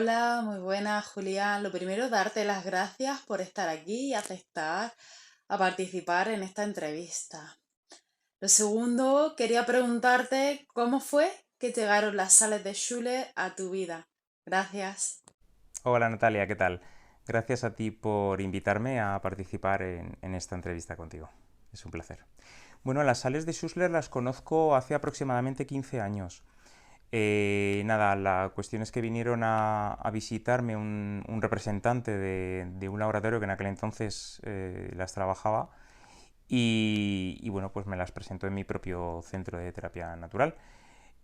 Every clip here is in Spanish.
Hola, muy buenas, Julián. Lo primero, darte las gracias por estar aquí y aceptar a participar en esta entrevista. Lo segundo, quería preguntarte cómo fue que llegaron las sales de Schüler a tu vida. Gracias. Hola Natalia, ¿qué tal? Gracias a ti por invitarme a participar en esta entrevista contigo. Es un placer. Bueno, las sales de Schussler las conozco hace aproximadamente 15 años. Nada, la cuestión es que vinieron a visitarme un representante de un laboratorio que en aquel entonces las trabajaba y bueno, pues me las presentó en mi propio centro de terapia natural.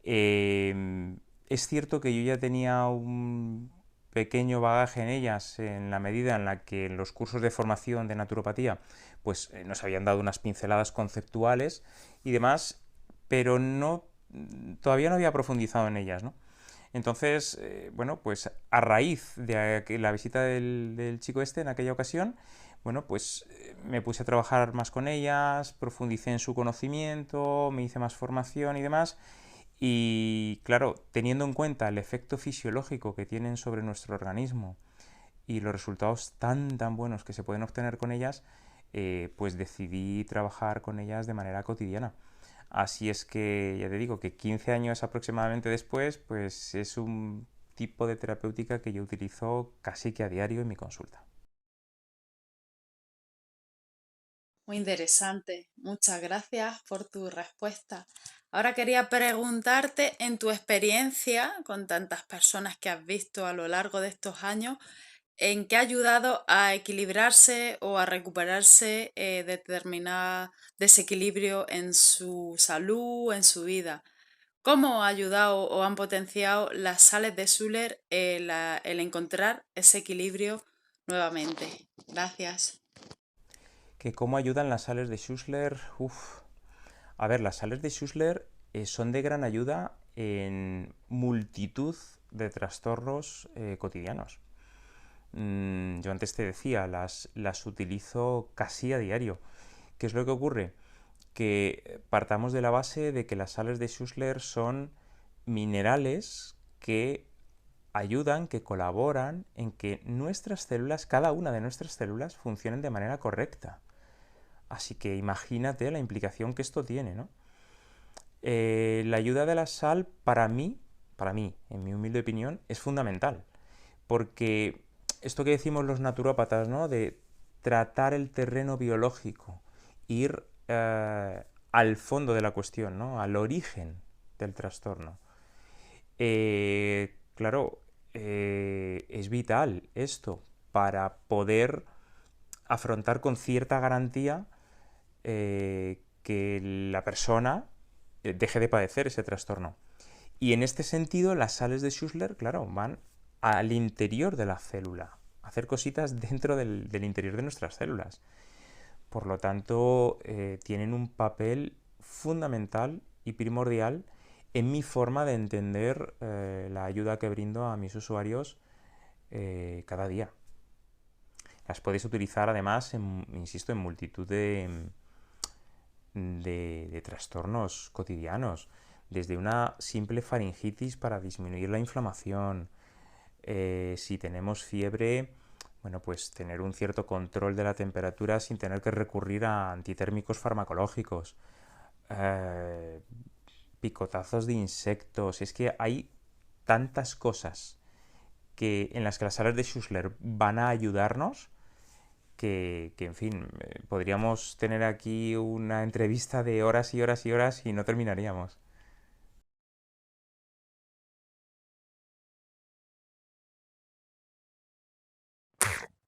Es cierto que yo ya tenía un pequeño bagaje en ellas en la medida en la que en los cursos de formación de naturopatía pues nos habían dado unas pinceladas conceptuales y demás, pero no todavía no había profundizado en ellas, ¿no? Entonces, bueno, pues a raíz de la visita del chico este en aquella ocasión, bueno, pues me puse a trabajar más con ellas, profundicé en su conocimiento, me hice más formación y demás, y claro, teniendo en cuenta el efecto fisiológico que tienen sobre nuestro organismo y los resultados tan buenos que se pueden obtener con ellas, pues decidí trabajar con ellas de manera cotidiana. Así es que ya te digo que 15 años aproximadamente después, pues es un tipo de terapéutica que yo utilizo casi que a diario en mi consulta. Muy interesante. Muchas gracias por tu respuesta. Ahora quería preguntarte, en tu experiencia con tantas personas que has visto a lo largo de estos años, ¿en qué ha ayudado a equilibrarse o a recuperarse determinado desequilibrio en su salud, en su vida? ¿Cómo ha ayudado o han potenciado las sales de Zuller el encontrar ese equilibrio nuevamente? Gracias. ¿Que cómo ayudan las sales de Schussler? Uf. A ver, las sales de Schussler son de gran ayuda en multitud de trastornos cotidianos. Yo antes te decía, las utilizo casi a diario. ¿Qué es lo que ocurre? Que partamos de la base de que las sales de Schussler son minerales que ayudan, que colaboran en que nuestras células, cada una de nuestras células, funcionen de manera correcta. Así que imagínate la implicación que esto tiene, ¿no? La ayuda de la sal para mí, en mi humilde opinión, es fundamental. Porque esto que decimos los naturópatas, ¿no? De tratar el terreno biológico, ir al fondo de la cuestión, ¿no? Al origen del trastorno. Claro, es vital esto para poder afrontar con cierta garantía que la persona deje de padecer ese trastorno. Y en este sentido, las sales de Schussler, claro, van al interior de la célula, a hacer cositas dentro del interior de nuestras células. Por lo tanto, tienen un papel fundamental y primordial en mi forma de entender la ayuda que brindo a mis usuarios cada día. Las puedes utilizar además, insisto, en multitud de trastornos cotidianos, desde una simple faringitis para disminuir la inflamación. Si tenemos fiebre, bueno, pues tener un cierto control de la temperatura sin tener que recurrir a antitérmicos farmacológicos. Eh, Picotazos de insectos. Es que hay tantas cosas en las que las sales de Schussler van a ayudarnos en fin, podríamos tener aquí una entrevista de horas y horas y horas y no terminaríamos.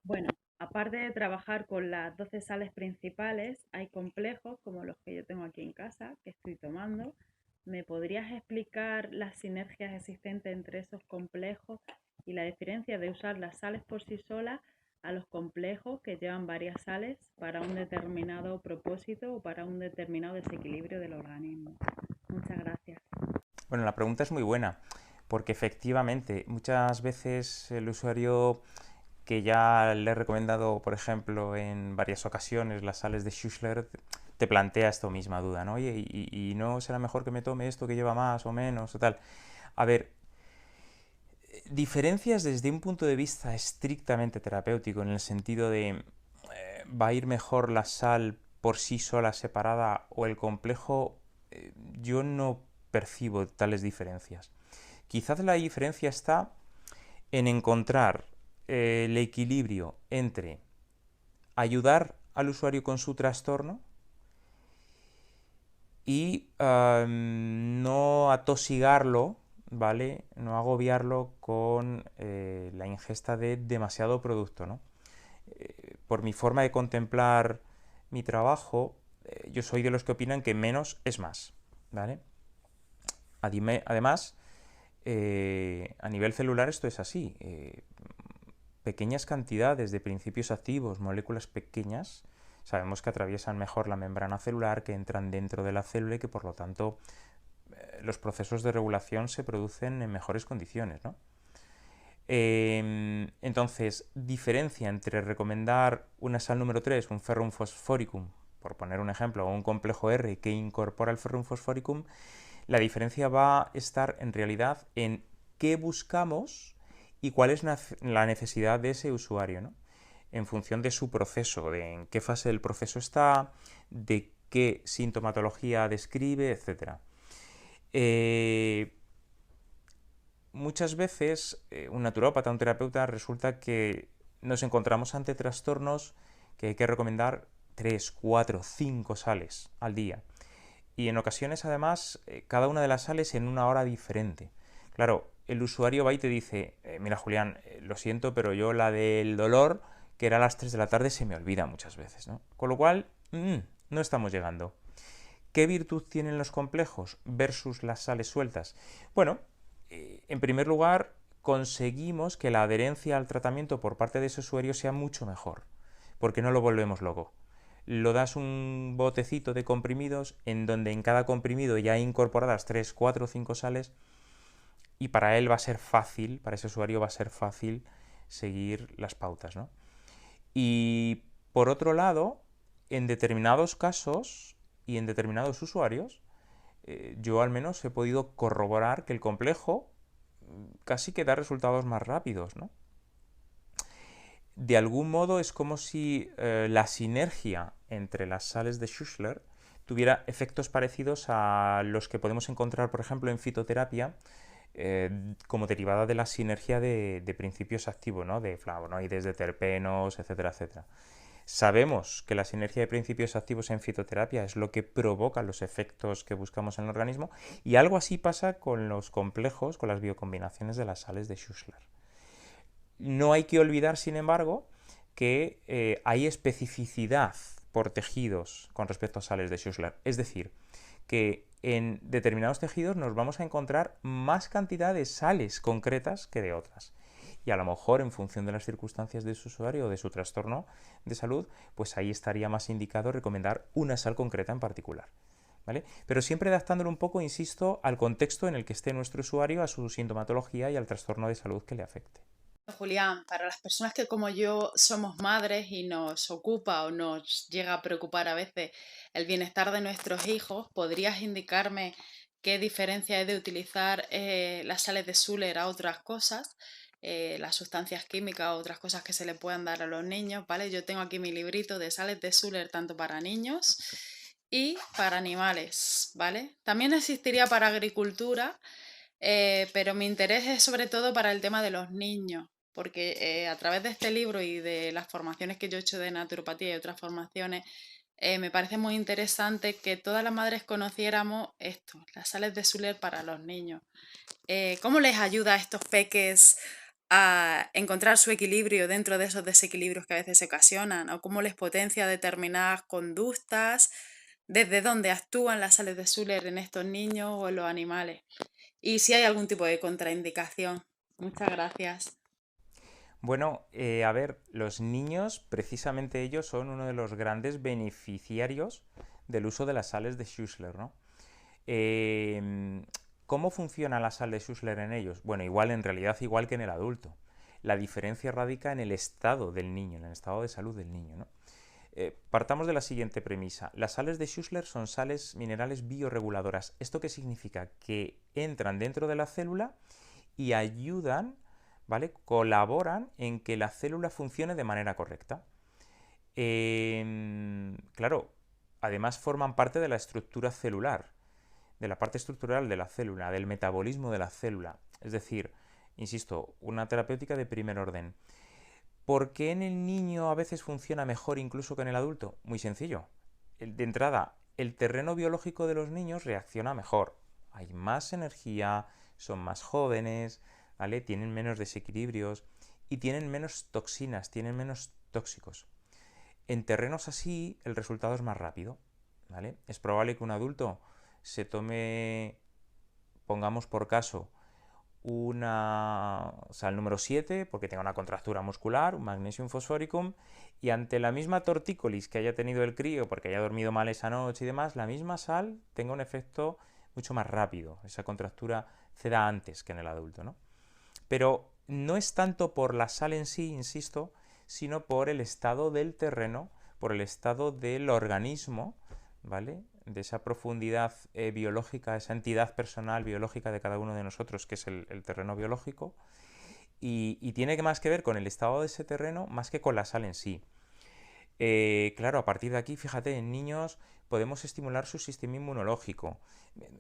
Bueno, aparte de trabajar con las 12 sales principales, hay complejos como los que yo tengo aquí en casa, que estoy tomando. ¿Me podrías explicar las sinergias existentes entre esos complejos y la diferencia de usar las sales por sí solas a los complejos que llevan varias sales para un determinado propósito o para un determinado desequilibrio del organismo? Muchas gracias. Bueno, la pregunta es muy buena, porque efectivamente muchas veces el usuario que ya le he recomendado, por ejemplo, en varias ocasiones las sales de Schussler, te plantea esta misma duda, ¿no? Oye, y no será mejor que me tome esto que lleva más o menos o tal? A ver, Diferencias desde un punto de vista estrictamente terapéutico, en el sentido de va a ir mejor la sal por sí sola separada o el complejo, yo no percibo tales diferencias. Quizás la diferencia está en encontrar el equilibrio entre ayudar al usuario con su trastorno y no atosigarlo, ¿vale? No agobiarlo con la ingesta de demasiado producto, ¿no? Por mi forma de contemplar mi trabajo, yo soy de los que opinan que menos es más, ¿vale? Además, a nivel celular esto es así. Pequeñas cantidades de principios activos, moléculas pequeñas, sabemos que atraviesan mejor la membrana celular, que entran dentro de la célula y que por lo tanto los procesos de regulación se producen en mejores condiciones, ¿no? Entonces, diferencia entre recomendar una sal número 3, un ferrum phosphoricum, por poner un ejemplo, o un complejo R que incorpora el ferrum phosphoricum, la diferencia va a estar en realidad en qué buscamos y cuál es la necesidad de ese usuario, ¿no? En función de su proceso, de en qué fase del proceso está, de qué sintomatología describe, etc. Muchas veces un naturópata, un terapeuta, resulta que nos encontramos ante trastornos que hay que recomendar 3, 4, 5 sales al día. Y en ocasiones, además, cada una de las sales en una hora diferente. Claro, el usuario va y te dice, mira Julián, lo siento, pero yo la del dolor, que era a las 3 de la tarde, se me olvida muchas veces, ¿no? Con lo cual, no estamos llegando. ¿Qué virtud tienen los complejos versus las sales sueltas? Bueno, en primer lugar, conseguimos que la adherencia al tratamiento por parte de ese usuario sea mucho mejor, porque no lo volvemos loco. Lo das un botecito de comprimidos en donde en cada comprimido ya hay incorporadas 3, 4, 5 sales y para él va a ser fácil, para ese usuario va a ser fácil seguir las pautas, ¿no? Y por otro lado, en determinados casos y en determinados usuarios, yo al menos he podido corroborar que el complejo casi que da resultados más rápidos, ¿no? De algún modo es como si la sinergia entre las sales de Schussler tuviera efectos parecidos a los que podemos encontrar, por ejemplo, en fitoterapia, como derivada de la sinergia de principios activos, ¿no? De flavonoides, de terpenos, etcétera, etcétera. Sabemos que la sinergia de principios activos en fitoterapia es lo que provoca los efectos que buscamos en el organismo, y algo así pasa con los complejos, con las biocombinaciones de las sales de Schussler. No hay que olvidar, sin embargo, que hay especificidad por tejidos con respecto a sales de Schussler. Es decir, que en determinados tejidos nos vamos a encontrar más cantidad de sales concretas que de otras. Y a lo mejor, en función de las circunstancias de su usuario o de su trastorno de salud, pues ahí estaría más indicado recomendar una sal concreta en particular, ¿vale? Pero siempre adaptándolo un poco, insisto, al contexto en el que esté nuestro usuario, a su sintomatología y al trastorno de salud que le afecte. Julián, para las personas que como yo somos madres y nos ocupa o nos llega a preocupar a veces el bienestar de nuestros hijos, ¿podrías indicarme qué diferencia hay de utilizar las sales de Suller a otras cosas, las sustancias químicas o otras cosas que se le puedan dar a los niños? ¿Vale? Yo tengo aquí mi librito de sales de Suller tanto para niños y para animales, ¿vale? También existiría para agricultura, pero mi interés es sobre todo para el tema de los niños, porque a través de este libro y de las formaciones que yo he hecho de naturopatía y otras formaciones, me parece muy interesante que todas las madres conociéramos esto, las sales de Suller para los niños. ¿Cómo les ayuda a estos peques a encontrar su equilibrio dentro de esos desequilibrios que a veces se ocasionan? ¿O cómo les potencia determinadas conductas? ¿Desde dónde actúan las sales de Suller en estos niños o en los animales? Y si hay algún tipo de contraindicación. Muchas gracias. Bueno, a ver, los niños, precisamente ellos son uno de los grandes beneficiarios del uso de las sales de Schussler, ¿no? Eh, ¿Cómo funciona la sal de Schussler en ellos? Bueno, igual en realidad igual que en el adulto. La diferencia radica en el estado del niño, en el estado de salud del niño, ¿no? Partamos de la siguiente premisa. Las sales de Schussler son sales minerales bioreguladoras. ¿Esto qué significa? Que entran dentro de la célula y ayudan ¿vale? Colaboran en que la célula funcione de manera correcta. Claro, además forman parte de la estructura celular, de la parte estructural de la célula, del metabolismo de la célula. Es decir, insisto, una terapéutica de primer orden. ¿Por qué en el niño a veces funciona mejor incluso que en el adulto? Muy sencillo. De entrada, el terreno biológico de los niños reacciona mejor. Hay más energía, son más jóvenes, ¿vale? Tienen menos desequilibrios y tienen menos toxinas, tienen menos tóxicos. En terrenos así, el resultado es más rápido, ¿vale? Es probable que un adulto se tome, pongamos por caso, una sal número 7 porque tenga una contractura muscular, un magnesium fosforicum, y ante la misma tortícolis que haya tenido el crío porque haya dormido mal esa noche y demás, la misma sal tenga un efecto mucho más rápido. Esa contractura ceda antes que en el adulto, ¿no? Pero no es tanto por la sal en sí, insisto, sino por el estado del terreno, por el estado del organismo, ¿vale? De esa profundidad biológica, esa entidad personal biológica de cada uno de nosotros, que es el terreno biológico, y tiene más que ver con el estado de ese terreno más que con la sal en sí. Claro, a partir de aquí, fíjate, en niños podemos estimular su sistema inmunológico.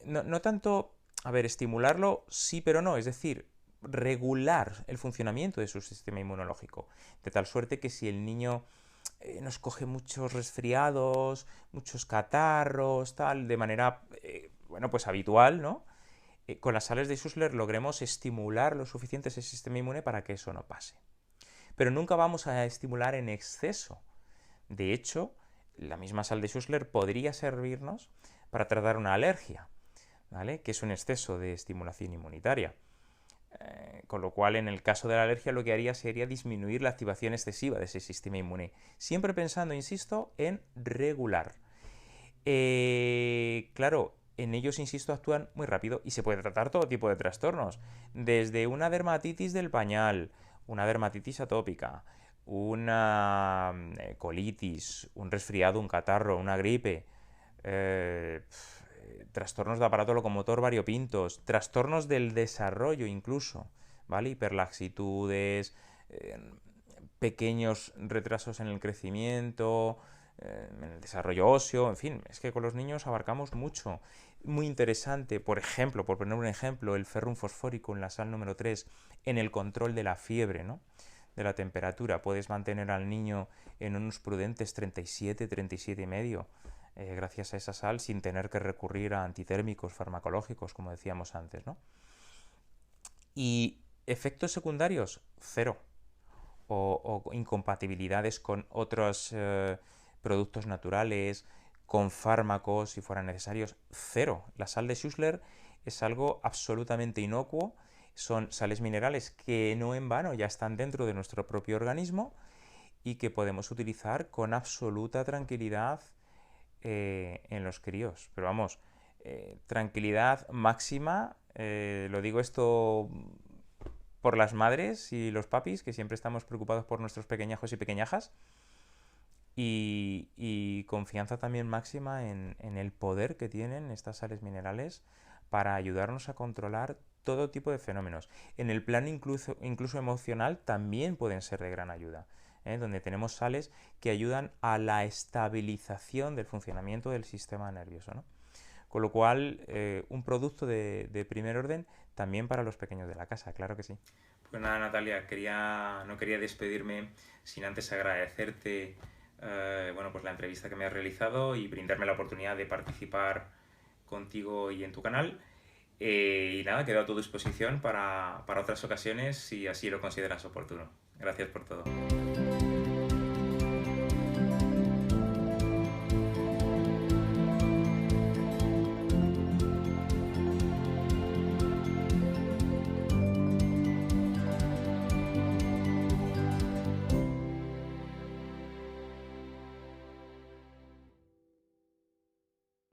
No tanto, a ver, estimularlo sí, pero no, es decir, regular el funcionamiento de su sistema inmunológico. De tal suerte que si el niño nos coge muchos resfriados, muchos catarros, tal, de manera, bueno, pues habitual, ¿no? Con las sales de Schussler logremos estimular lo suficiente ese sistema inmune para que eso no pase. Pero nunca vamos a estimular en exceso. De hecho, la misma sal de Schussler podría servirnos para tratar una alergia, ¿vale? Que es un exceso de estimulación inmunitaria. Con lo cual, en el caso de la alergia, lo que haría sería disminuir la activación excesiva de ese sistema inmune. Siempre pensando, insisto, en regular. Claro, en ellos, insisto, actúan muy rápido y se puede tratar todo tipo de trastornos. Desde una dermatitis del pañal, una dermatitis atópica, una colitis, un resfriado, un catarro, una gripe, trastornos de aparato locomotor variopintos, trastornos del desarrollo incluso, ¿vale? Hiperlaxitudes, pequeños retrasos en el crecimiento, en el desarrollo óseo, en fin, es que con los niños abarcamos mucho. Muy interesante, por ejemplo, por poner un ejemplo, el ferrum fosfórico en la sal número 3 en el control de la fiebre, ¿no? De la temperatura. Puedes mantener al niño en unos prudentes 37, 37 y medio, gracias a esa sal, sin tener que recurrir a antitérmicos farmacológicos, como decíamos antes, ¿no? Y efectos secundarios, cero. O incompatibilidades con otros productos naturales, con fármacos, si fueran necesarios, cero. La sal de Schussler es algo absolutamente inocuo. Son sales minerales que no en vano ya están dentro de nuestro propio organismo y que podemos utilizar con absoluta tranquilidad en los críos. Pero vamos, tranquilidad máxima, lo digo esto por las madres y los papis, que siempre estamos preocupados por nuestros pequeñajos y pequeñajas, y confianza también máxima en el poder que tienen estas sales minerales para ayudarnos a controlar todo tipo de fenómenos. En el plano incluso emocional también pueden ser de gran ayuda, donde tenemos sales que ayudan a la estabilización del funcionamiento del sistema nervioso, ¿no? Con lo cual, un producto de primer orden también para los pequeños de la casa, claro que sí. Pues nada, Natalia, no quería despedirme sin antes agradecerte bueno, pues la entrevista que me has realizado y brindarme la oportunidad de participar contigo y en tu canal. Y nada, quedo a tu disposición para otras ocasiones si así lo consideras oportuno. Gracias por todo.